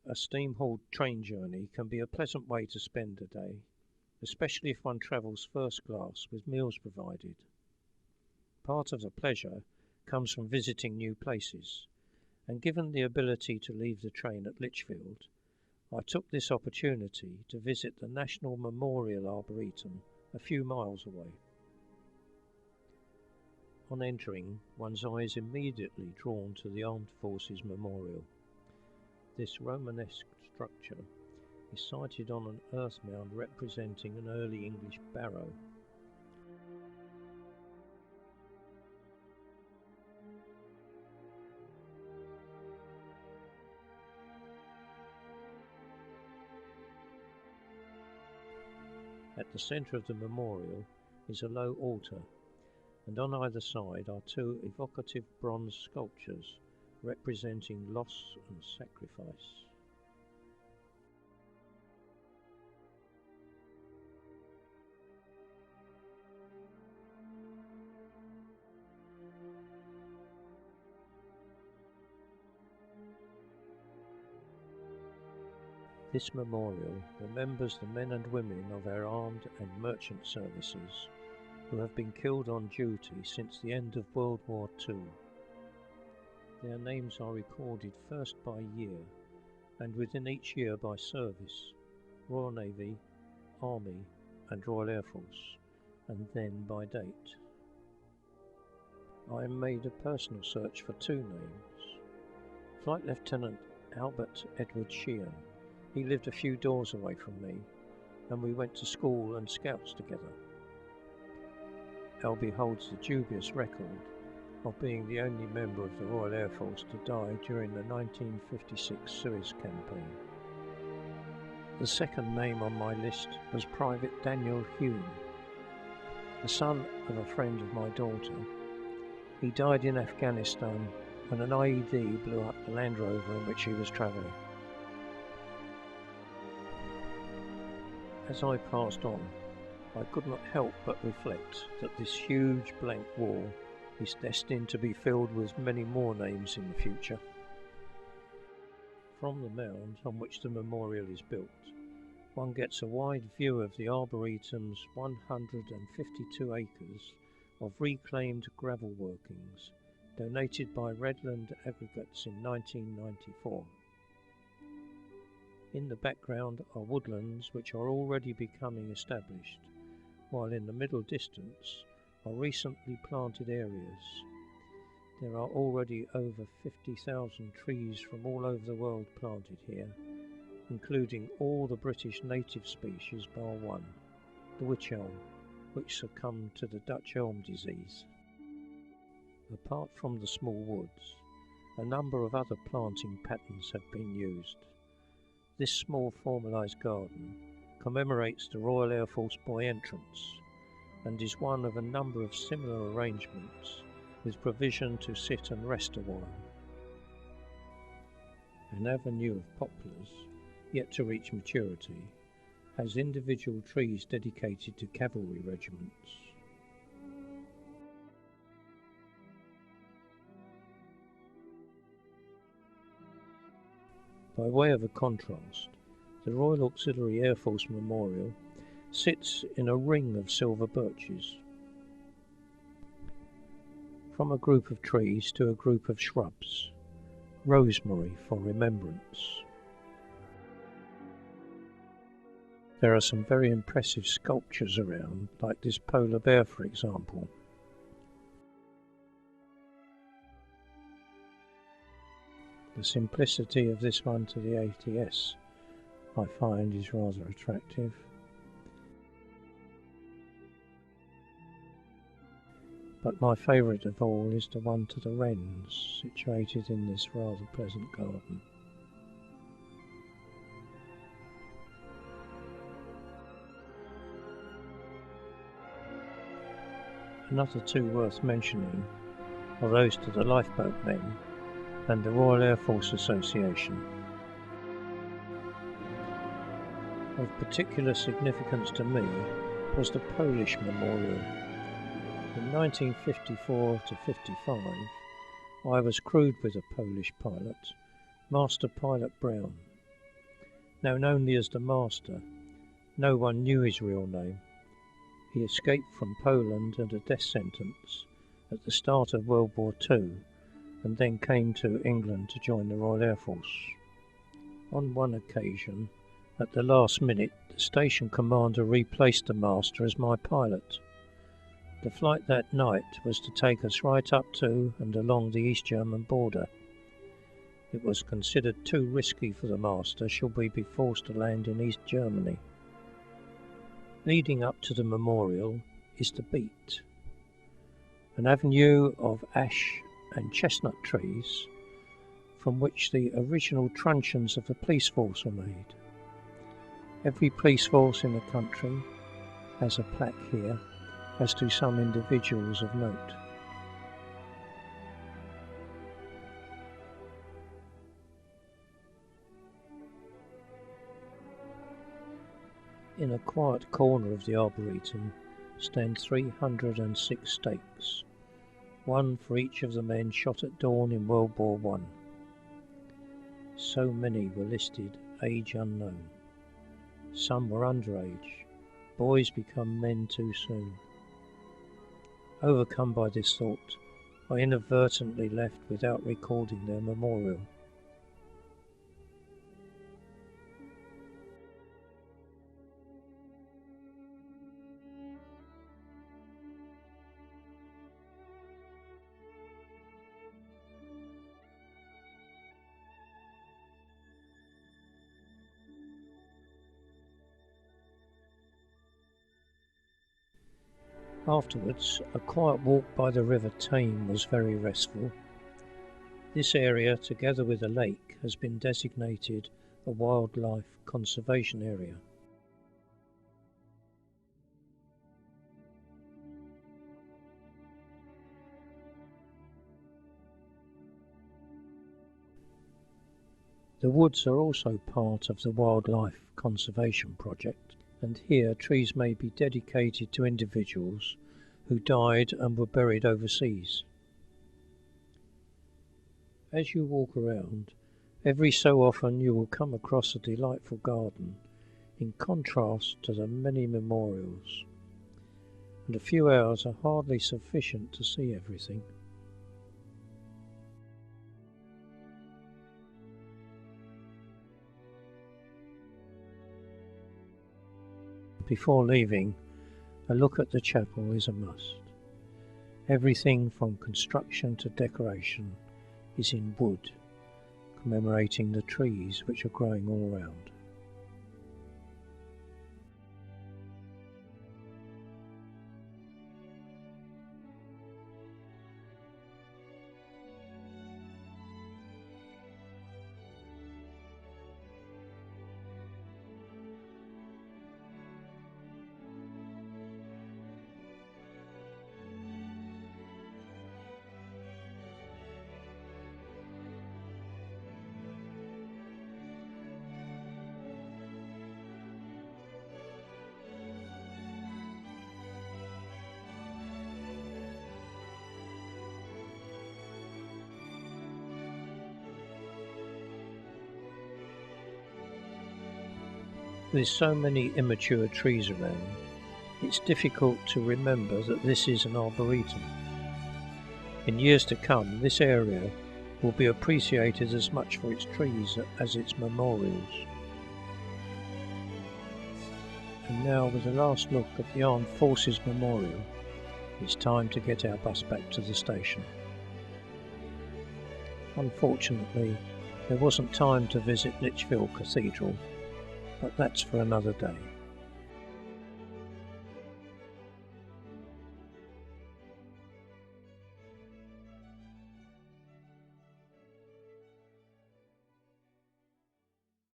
A steam-hauled train journey can be a pleasant way to spend a day, especially if one travels first class with meals provided. Part of the pleasure comes from visiting new places, and given the ability to leave the train at Lichfield, I took this opportunity to visit the National Memorial Arboretum a few miles away. On entering, one's eye is immediately drawn to the Armed Forces Memorial. This Romanesque structure is sited on an earth mound representing an early English barrow. At the centre of the memorial is a low altar, and on either side are two evocative bronze sculptures representing loss and sacrifice. This memorial remembers the men and women of our armed and merchant services who have been killed on duty since the end of World War II. Their names are recorded first by year, and within each year by service, Royal Navy, Army and Royal Air Force, and then by date. I made a personal search for two names. Flight Lieutenant Albert Edward Sheehan. He lived a few doors away from me, and we went to school and scouts together. Albie holds the dubious record of being the only member of the Royal Air Force to die during the 1956 Suez Campaign. The second name on my list was Private Daniel Hume, the son of a friend of my daughter. He died in Afghanistan when an IED blew up the Land Rover in which he was travelling. As I passed on, I could not help but reflect that this huge blank wall is destined to be filled with many more names in the future. From the mound on which the memorial is built, one gets a wide view of the Arboretum's 152 acres of reclaimed gravel workings donated by Redland Aggregates in 1994. In the background are woodlands which are already becoming established, while in the middle distance are recently planted areas. There are already over 50,000 trees from all over the world planted here, including all the British native species bar one, the wych elm, which succumbed to the Dutch elm disease. Apart from the small woods, a number of other planting patterns have been used. This small formalised garden commemorates the Royal Air Force Boy Entrance and is one of a number of similar arrangements with provision to sit and rest a while. An avenue of poplars, yet to reach maturity, has individual trees dedicated to cavalry regiments. By way of a contrast, the Royal Auxiliary Air Force Memorial sits in a ring of silver birches. From a group of trees to a group of shrubs, rosemary for remembrance. There are some very impressive sculptures around, like this polar bear for example. The simplicity of this one to the ATS I find is rather attractive. But my favourite of all is the one to the wrens, situated in this rather pleasant garden. Another two worth mentioning are those to the lifeboat men and the Royal Air Force Association. Of particular significance to me was the Polish Memorial. In 1954 to 55, I was crewed with a Polish pilot, Master Pilot Brown. Known only as the Master, no one knew his real name. He escaped from Poland under death sentence at the start of World War II and then came to England to join the Royal Air Force. On one occasion, at the last minute, the station commander replaced the Master as my pilot. The flight that night was to take us right up to and along the East German border. It was considered too risky for the Master should we be forced to land in East Germany. Leading up to the memorial is the Beat, an avenue of ash and chestnut trees from which the original truncheons of the police force were made. Every police force in the country has a plaque here, as do some individuals of note. In a quiet corner of the Arboretum stand 306 stakes, one for each of the men shot at dawn in World War I. So many were listed age unknown. Some were underage. Boys become men too soon. Overcome by this thought, I inadvertently left without recording their memorial. Afterwards, a quiet walk by the River Tame was very restful. This area, together with a lake, has been designated a wildlife conservation area. The woods are also part of the Wildlife Conservation Project, and here trees may be dedicated to individuals who died and were buried overseas. As you walk around, every so often you will come across a delightful garden, in contrast to the many memorials, and a few hours are hardly sufficient to see everything. Before leaving, a look at the chapel is a must. Everything from construction to decoration is in wood, commemorating the trees which are growing all around. With so many immature trees around, it's difficult to remember that this is an arboretum. In years to come, this area will be appreciated as much for its trees as its memorials. And now, with a last look at the Armed Forces Memorial, it's time to get our bus back to the station. Unfortunately, there wasn't time to visit Lichfield Cathedral, but that's for another day.